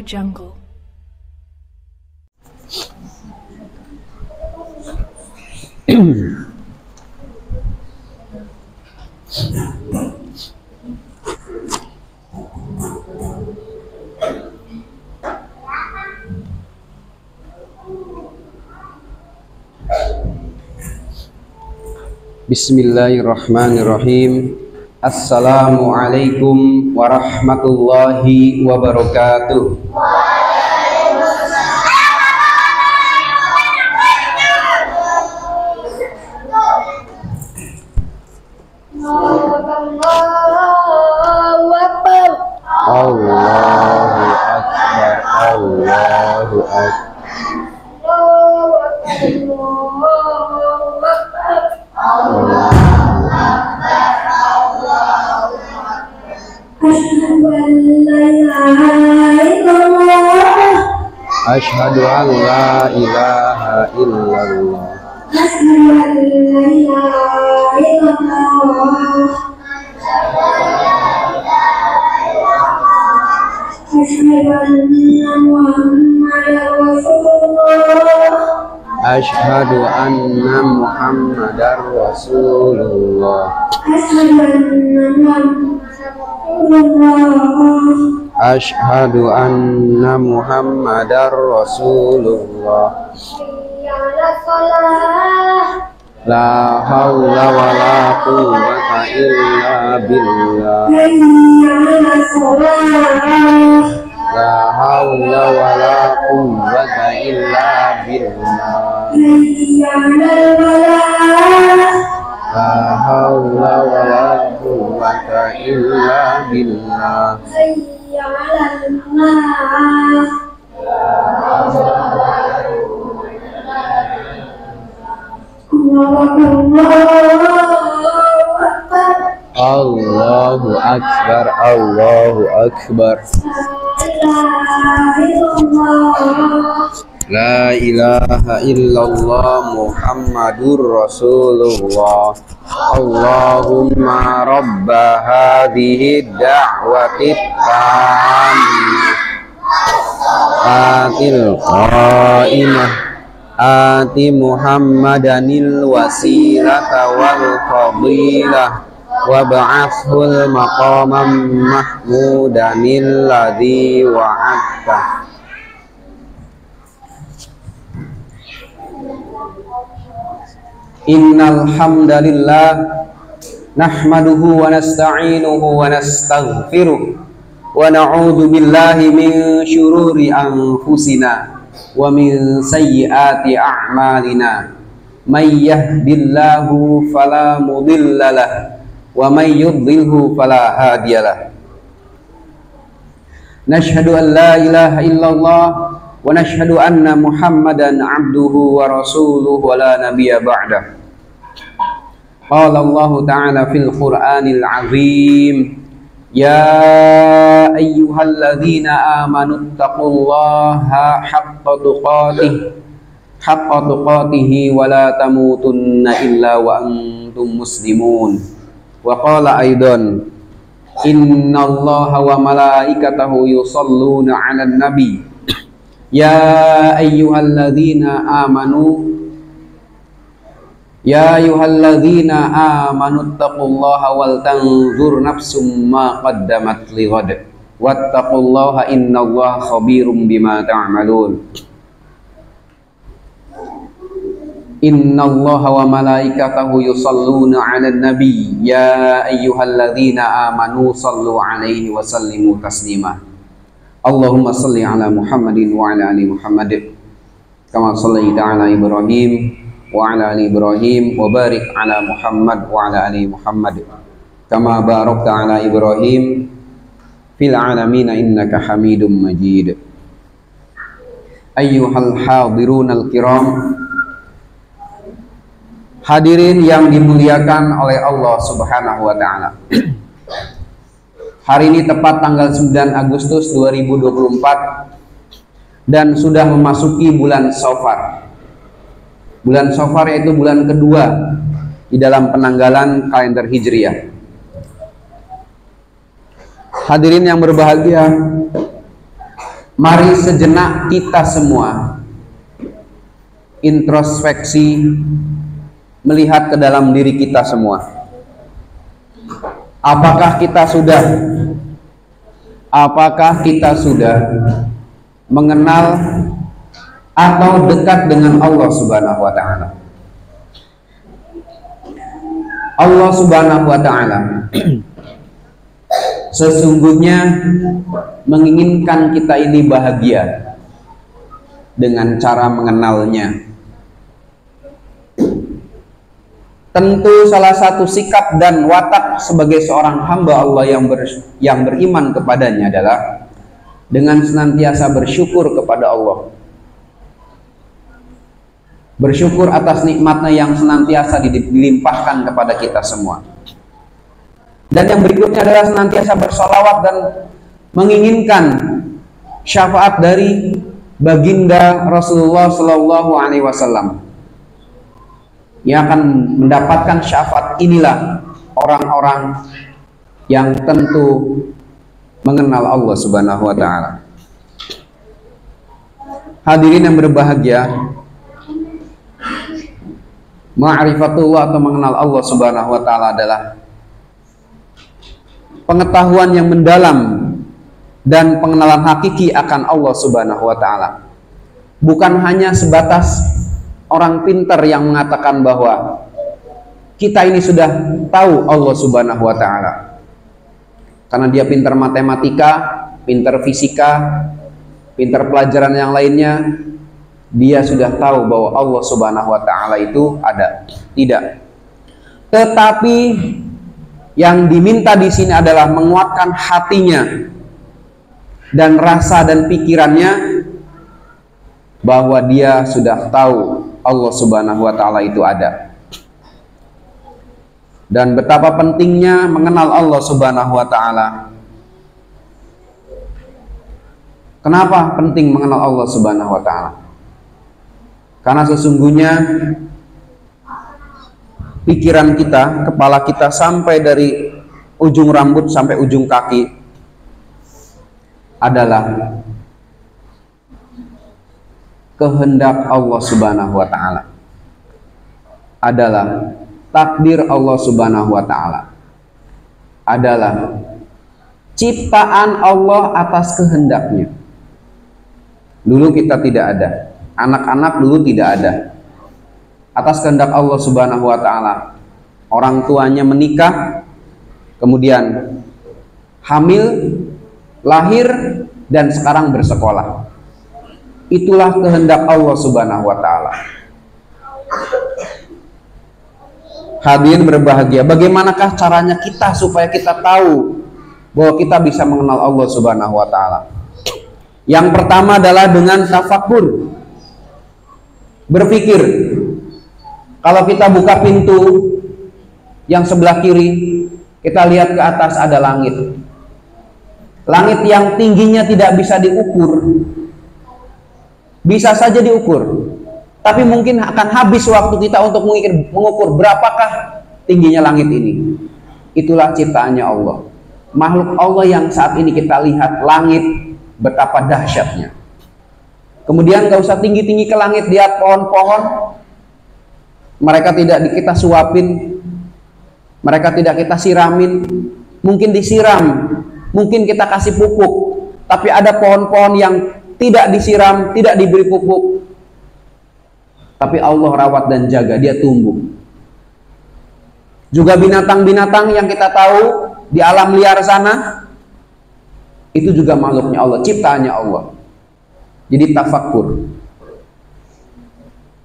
Jungle. Bismillahirrahmanirrahim. Assalamualaikum warahmatullahi wabarakatuh. Allahu Akbar, Allahu Akbar. Asyhadu an la ilaha illallah. Asyhadu anna Muhammadar Rasulullah. Asyhadu anna Muhammadar Rasulullah. La haula wa la quwwata illa billah. La haula wa la quwwata illa billah. La haula wa la quwwata illa billah. Allahu Akbar, Allahu Akbar. La ilaha illallah Muhammadur Rasulullah. Allahumma rabba hadhihi da'wati tammah atil qaimah ati Muhammadanil wasilata wal fadilah wa ba'athul maqamam mahmudanil ladzi wa'adta. Innal hamdalillah nahmaduhu wa nasta'inuhu wa nastaghfiruh wa na'udzu billahi min syururi anfusina wa min sayyiati a'malina. May yahdihillahu fala mudhillalah wa may yudlilhu fala hadiyalah. Nashhadu an la ilaha illallah wa nashhadu anna Muhammadan abduhu wa rasuluhu wa la nabiyya ba'dah. Qala Allah ta'ala fil Qur'anil 'azim, ya ayyuhalladzina amanu taqullaha haqqa tuqatih wa la tamutunna illa wa antum muslimun. Wa qala aidan, innallaha wa malaikatahu yusholluna 'alan nabi ya ayyuhalladzina amanu taqullaha wal tanzur nafsum ma qaddamat lighad wattaqullaha innallaha khabirum bima ta'malun. Innallaha wa malaikatahu yusholluna 'alan nabi ya ayyuhalladzina amanu shallu 'alaihi wa sallimu taslima. Allahumma shalli ala Muhammadin wa ala ali Muhammad kama shallaita ala Ibrahim wa ala ali Ibrahim wa barik ala Muhammad wa ala ali Muhammad kama barakta ala Ibrahim fil alamin innaka Hamidum Majid. Ayyuhal hadirunal kiram, hadirin yang dimuliakan oleh Allah Subhanahu wa taala. Hari ini tepat tanggal 9 Agustus 2024 dan sudah memasuki bulan Shafar. Bulan Shafar yaitu bulan kedua di dalam penanggalan kalender Hijriah. Hadirin yang berbahagia, Mari sejenak kita semua introspeksi, melihat ke dalam diri kita semua. Apakah kita sudah mengenal atau dekat dengan Allah Subhanahu wa taala? Allah Subhanahu wa taala sesungguhnya menginginkan kita ini bahagia dengan cara mengenalnya. Tentu salah satu sikap dan watak sebagai seorang hamba Allah yang beriman kepadanya adalah dengan senantiasa bersyukur kepada Allah. Bersyukur atas nikmatnya yang senantiasa dilimpahkan kepada kita semua. Dan yang berikutnya adalah senantiasa bersolawat dan menginginkan syafaat dari baginda Rasulullah Shallallahu Alaihi Wasallam. Yang akan mendapatkan syafaat inilah orang-orang yang tentu mengenal Allah Subhanahu wa taala. Hadirin yang berbahagia, ma'rifatullah atau mengenal Allah Subhanahu wa taala adalah pengetahuan yang mendalam dan pengenalan hakiki akan Allah Subhanahu wa taala. Bukan hanya sebatas orang pintar yang mengatakan bahwa kita ini sudah tahu Allah Subhanahu wa taala. Karena dia pintar matematika, pintar fisika, pintar pelajaran yang lainnya, dia sudah tahu bahwa Allah Subhanahu wa taala itu ada. Tidak. Tetapi yang diminta di sini adalah menguatkan hatinya dan rasa dan pikirannya bahwa dia sudah tahu Allah Subhanahu wa taala itu ada. Dan betapa pentingnya mengenal Allah Subhanahu wa taala. Kenapa penting mengenal Allah Subhanahu wa taala? Karena sesungguhnya pikiran kita, kepala kita sampai dari ujung rambut sampai ujung kaki adalah kehendak Allah Subhanahu wa taala, adalah takdir Allah Subhanahu wa taala, adalah ciptaan Allah atas kehendaknya. Dulu kita tidak ada, anak-anak dulu tidak ada. Atas kehendak Allah Subhanahu wa taala, orang tuanya menikah, kemudian hamil, lahir, dan sekarang bersekolah. Itulah kehendak Allah Subhanahu wa taala. Hadirin berbahagia, bagaimanakah caranya kita supaya kita tahu bahwa kita bisa mengenal Allah Subhanahu wa taala? Yang pertama adalah dengan tafakkur. Berpikir. Kalau kita buka pintu yang sebelah kiri, kita lihat ke atas ada langit. Langit yang tingginya tidak bisa diukur. Bisa saja diukur, tapi mungkin akan habis waktu kita untuk mengukur berapakah tingginya langit ini. Itulah ciptaannya Allah. Makhluk Allah yang saat ini kita lihat, langit, betapa dahsyatnya. Kemudian gak usah tinggi-tinggi ke langit, lihat pohon-pohon, mereka tidak kita suapin, mereka tidak kita siramin. Mungkin disiram, mungkin kita kasih pupuk, tapi ada pohon-pohon yang tidak disiram, tidak diberi pupuk, tapi Allah rawat dan jaga, dia tumbuh. Juga binatang-binatang yang kita tahu di alam liar sana, itu juga makhluknya Allah, ciptaannya Allah. Jadi tafakkur.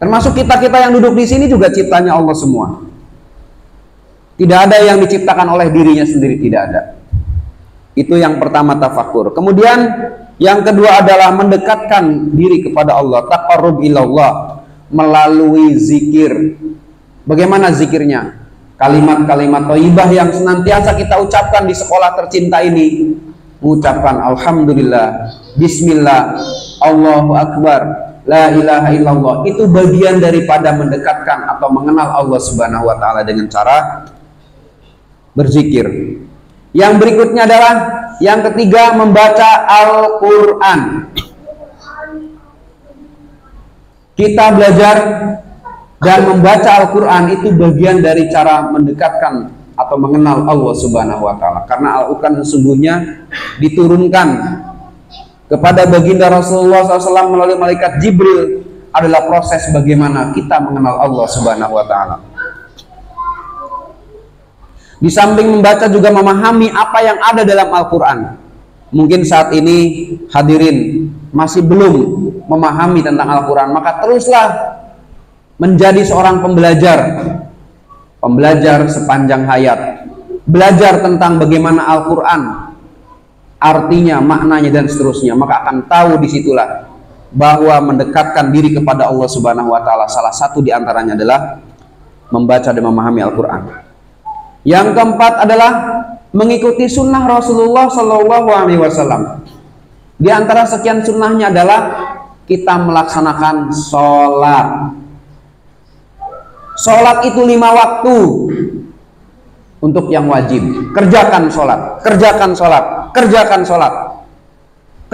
Termasuk kita-kita yang duduk di sini juga ciptaannya Allah semua. Tidak ada yang diciptakan oleh dirinya sendiri, tidak ada. Itu yang pertama, tafakkur. Kemudian yang kedua adalah mendekatkan diri kepada Allah, taqarrub ilallah, melalui zikir. Bagaimana zikirnya? Kalimat-kalimat thayyibah yang senantiasa kita ucapkan di sekolah tercinta ini. Mengucapkan alhamdulillah, bismillah, Allahu akbar, la ilaha illallah. Itu bagian daripada mendekatkan atau mengenal Allah Subhanahu wa taala dengan cara berzikir. Yang berikutnya adalah Yang ketiga, membaca Al-Quran. Kita belajar dan membaca Al-Quran itu bagian dari cara mendekatkan atau mengenal Allah Subhanahu wa Ta'ala. Karena Al-Quran sesungguhnya diturunkan kepada baginda Rasulullah SAW melalui malaikat Jibril, adalah proses bagaimana kita mengenal Allah Subhanahu wa Ta'ala. Di samping membaca juga memahami apa yang ada dalam Al-Quran. Mungkin saat ini hadirin masih belum memahami tentang Al-Quran, maka teruslah menjadi seorang pembelajar sepanjang hayat. Belajar tentang bagaimana Al-Quran, artinya, maknanya, dan seterusnya. Maka akan tahu disitulah bahwa mendekatkan diri kepada Allah Subhanahu wa Ta'ala salah satu diantaranya adalah membaca dan memahami Al-Quran. Yang keempat adalah mengikuti sunnah Rasulullah Sallallahu Alaihi Wasallam. Di antara sekian sunnahnya adalah kita melaksanakan sholat. Sholat itu 5 waktu. Untuk yang wajib, kerjakan sholat, kerjakan sholat, kerjakan sholat,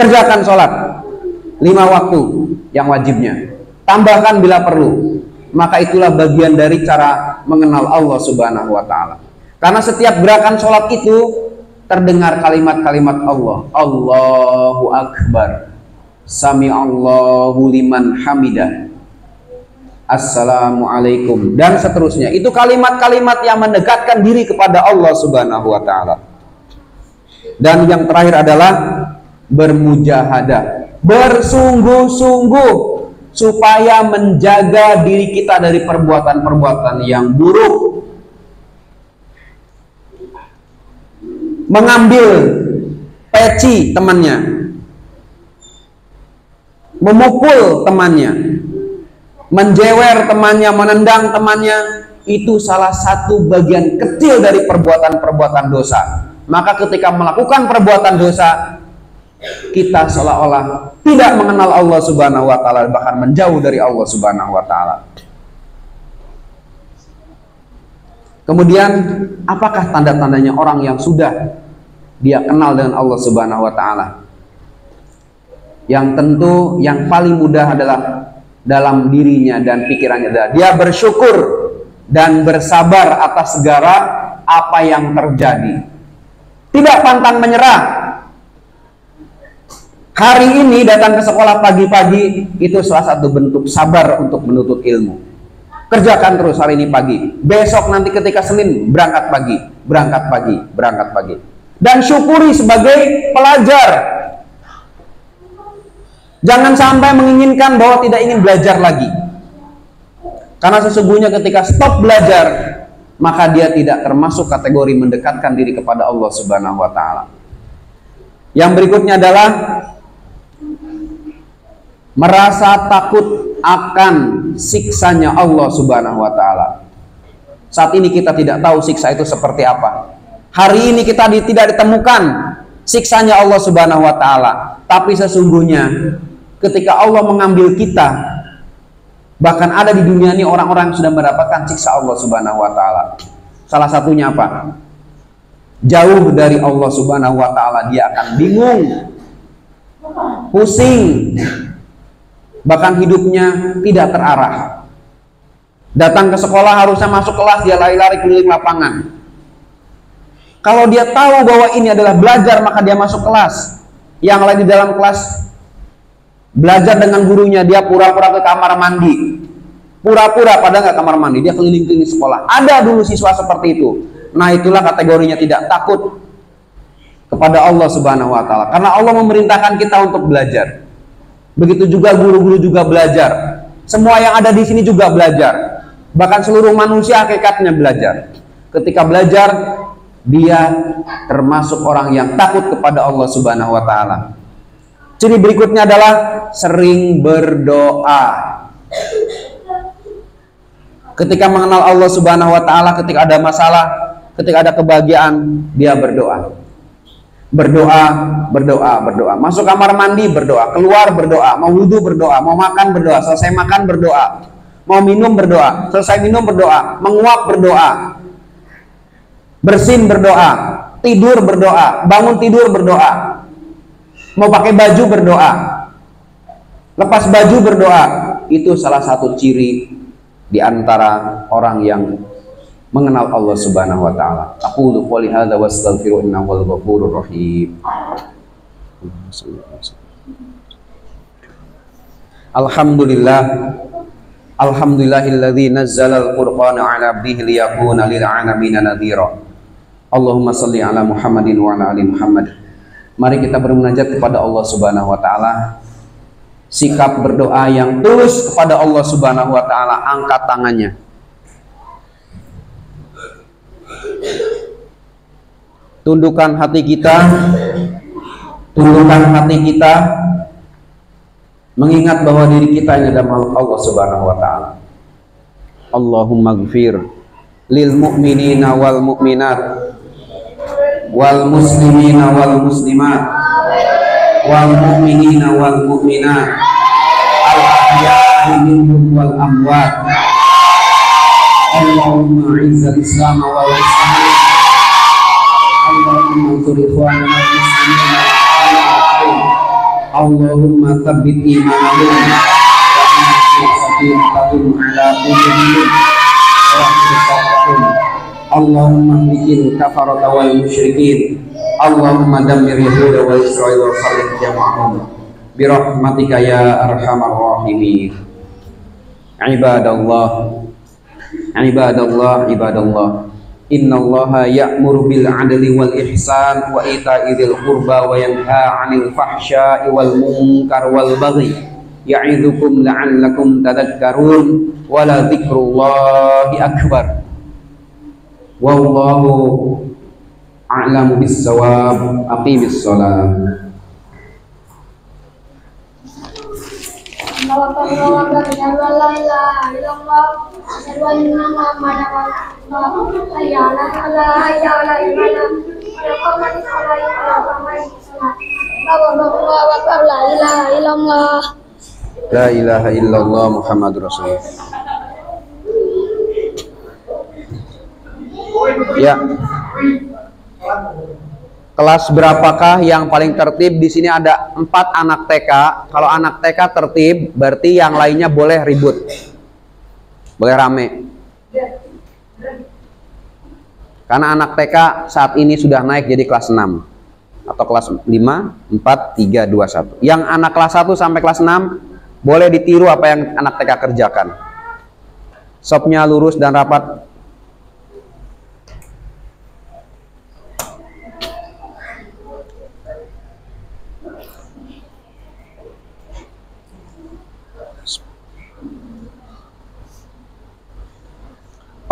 kerjakan sholat. 5 waktu yang wajibnya. Tambahkan bila perlu. Maka itulah bagian dari cara mengenal Allah Subhanahu wa Ta'ala. Karena setiap gerakan sholat itu terdengar kalimat-kalimat Allah. Allahu Akbar, Sami'allahu liman hamidah, Assalamualaikum, dan seterusnya. Itu kalimat-kalimat yang mendekatkan diri kepada Allah Subhanahu wa Ta'ala. Dan yang terakhir adalah bermujahadah, bersungguh-sungguh supaya menjaga diri kita dari perbuatan-perbuatan yang buruk. Mengambil peci temannya, memukul temannya, menjewer temannya, menendang temannya, itu salah satu bagian kecil dari perbuatan-perbuatan dosa. Maka ketika melakukan perbuatan dosa, kita seolah-olah tidak mengenal Allah Subhanahu wa Ta'ala, bahkan menjauh dari Allah Subhanahu wa Ta'ala. Kemudian, apakah tanda-tandanya orang yang sudah dia kenal dengan Allah Subhanahu wa Ta'ala? Yang tentu yang paling mudah adalah dalam dirinya dan pikirannya adalah dia bersyukur dan bersabar atas segala apa yang terjadi. Tidak pantang menyerah. Hari ini datang ke sekolah pagi-pagi itu salah satu bentuk sabar untuk menuntut ilmu. Kerjakan terus hari ini pagi. Besok nanti ketika Senin berangkat pagi, berangkat pagi, berangkat pagi. Dan syukuri sebagai pelajar. Jangan sampai menginginkan bahwa tidak ingin belajar lagi. Karena sesungguhnya ketika stop belajar, maka dia tidak termasuk kategori mendekatkan diri kepada Allah Subhanahu wa Ta'ala. Yang berikutnya adalah merasa takut akan siksanya Allah Subhanahu wa Ta'ala. Saat ini kita tidak tahu siksa itu seperti apa. Hari ini kita tidak ditemukan siksanya Allah Subhanahu wa Ta'ala. Tapi sesungguhnya ketika Allah mengambil kita, bahkan ada di dunia ini orang-orang yang sudah mendapatkan siksa Allah Subhanahu wa Ta'ala. Salah satunya apa? Jauh dari Allah Subhanahu wa Ta'ala, dia akan bingung, pusing, bahkan hidupnya tidak terarah. Datang ke sekolah harusnya masuk kelas, dia lari-lari keliling lapangan. Kalau dia tahu bahwa ini adalah belajar, maka dia masuk kelas. Yang lain di dalam kelas belajar dengan gurunya, dia pura-pura ke kamar mandi. Pura-pura padahal nggak kamar mandi, dia keliling-keliling sekolah. Ada dulu siswa seperti itu. Nah, itulah kategorinya tidak takut kepada Allah Subhanahu wa Ta'ala. Karena Allah memerintahkan kita untuk belajar. Begitu juga guru-guru juga belajar. Semua yang ada di sini juga belajar. Bahkan seluruh manusia hakikatnya belajar. Ketika belajar, dia termasuk orang yang takut kepada Allah Subhanahu wa Ta'ala. Ciri berikutnya adalah sering berdoa. Ketika mengenal Allah Subhanahu wa Ta'ala, ketika ada masalah, ketika ada kebahagiaan, dia berdoa. Berdoa, berdoa, berdoa. Masuk kamar mandi, berdoa. Keluar, berdoa. Mau wudhu, berdoa. Mau makan, berdoa. Selesai makan, berdoa. Mau minum, berdoa. Selesai minum, berdoa. Menguap, berdoa. Bersin, berdoa. tidur berdoa, bangun tidur berdoa, mau pakai baju berdoa, lepas baju berdoa. Itu salah satu ciri di antara orang yang mengenal Allah Subhanahu wa taala. Aqulu qouli hadza wa astaghfiru innahu wal ghafurur rahim. Alhamdulillah, alhamdulillahilladzi nazzala al-Qur'ana 'ala 'abdihi liyakuna lil 'alamin nadhira. Allahumma shalli 'ala Muhammadin wa 'ala ali Muhammad. Mari kita bermunajat kepada Allah Subhanahu wa taala. Sikap berdoa yang tulus kepada Allah Subhanahu wa taala, angkat tangannya. Tundukkan hati kita, tundukkan hati kita, mengingat bahwa diri kita ini adalah makhluk Allah Subhanahu wa taala. Allahumma ighfir lil mu'minina wal mu'minat wal muslimina wal muslimat wal mu'minina wal mu'minat al ahya'i minhum wal amwat. Allahumma izzal islam wal muslimin, Allahumma ansur ikhwanana al muslimin, Allahumma tsabbit imanahum wa ansur sakinatahum ala qulubihim wa ihfazhum. Allahumma hlikil kafarata wal musyrikin, Allahumma dammir yahuda wa Israil wa farriq jama'ahum birahmatika ya arhamar rahimin. Ibadallah, ibadallah, ibadallah, innallaha ya'muru bil 'adli wal ihsan wa ita'i dzil qurba wa yanha 'anil fahsya'i wal munkar wal baghi ya'idzukum la'allakum tadhakkarun wa la dzikrullahi akbar. Wallahu a'lamu bis-shawab. Aqimis shalah. La ilaha illallah Muhammadur Rasulullah. Ya. Kelas berapakah yang paling tertib? Di sini ada 4 anak TK. Kalau anak TK tertib, berarti yang lainnya boleh ribut, boleh rame. Karena anak TK saat ini sudah naik jadi kelas 6 atau kelas 5, 4, 3, 2, 1. Yang anak kelas 1 sampai kelas 6 boleh ditiru apa yang anak TK kerjakan. Sopnya lurus dan rapat.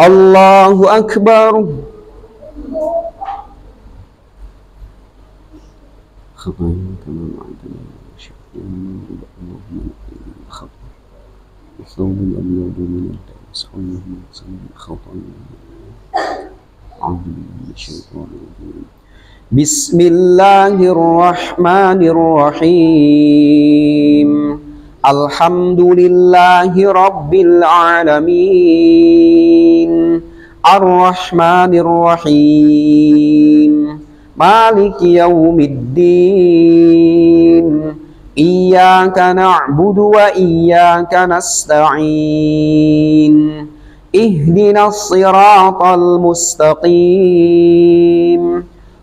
Allahu Akbar. Bismillahirrahmanirrahim. Alhamdulillahi Rabbil Alamin, Ar-Rahmanir Rahim, Maliki Yawmiddin, Iyyaka na'budu wa iyyaka nasta'in, Ihdinas siratal mustaqim,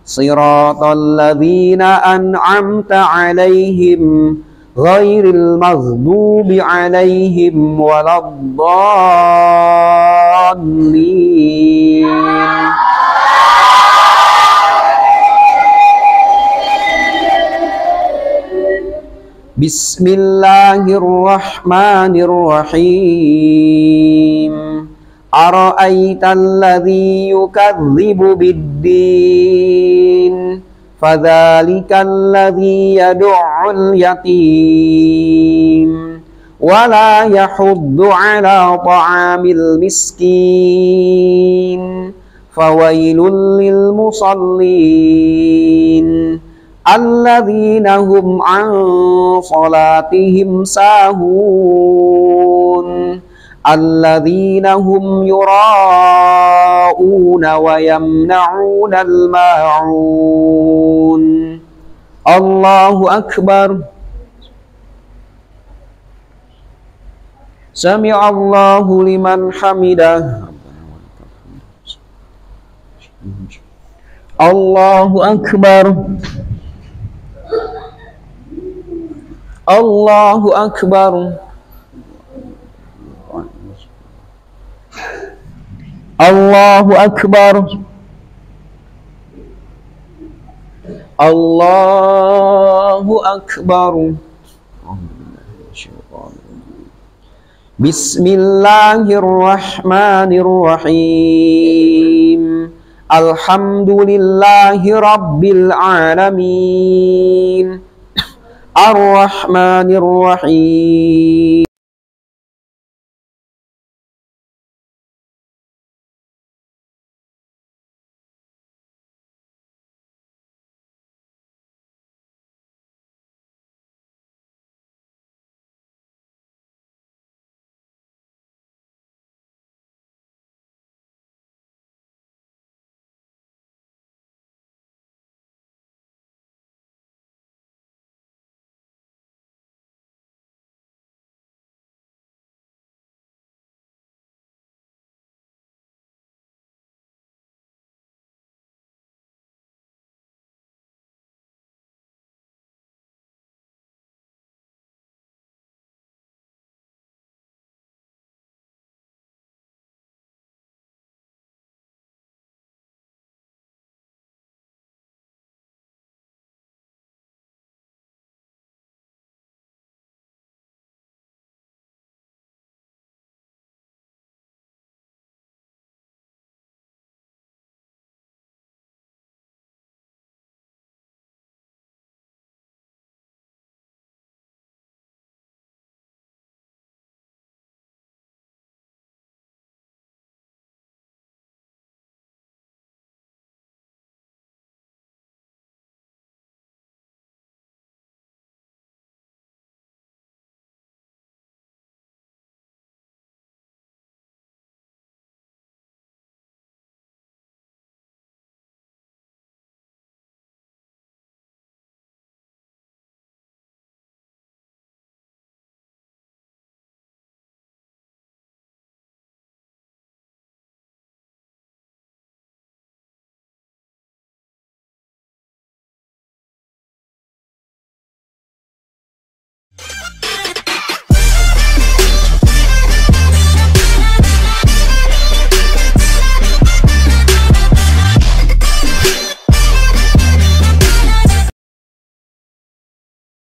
Siratal ladzina an'amta 'alaihim ghairil maghdubi 'alaihim waladdallin. Bismillahirrahmanirrahim. Ara'aital ladzi yukadzibu bid-din, fadzalikal ladzi yad'ul yatim wa la yahuddu 'ala ta'amil miskin, fawailul lil musallin alladzina hum 'an salatihim sahun alladzina hum yura'un يراءون ويمنعون الماعون الله أكبر سمع الله لمن حمده الله أكبر الله أكبر الله أكبر الله أكبر بسم الله الرحمن الرحيم الحمد لله رب العالمين الرحمن الرحيم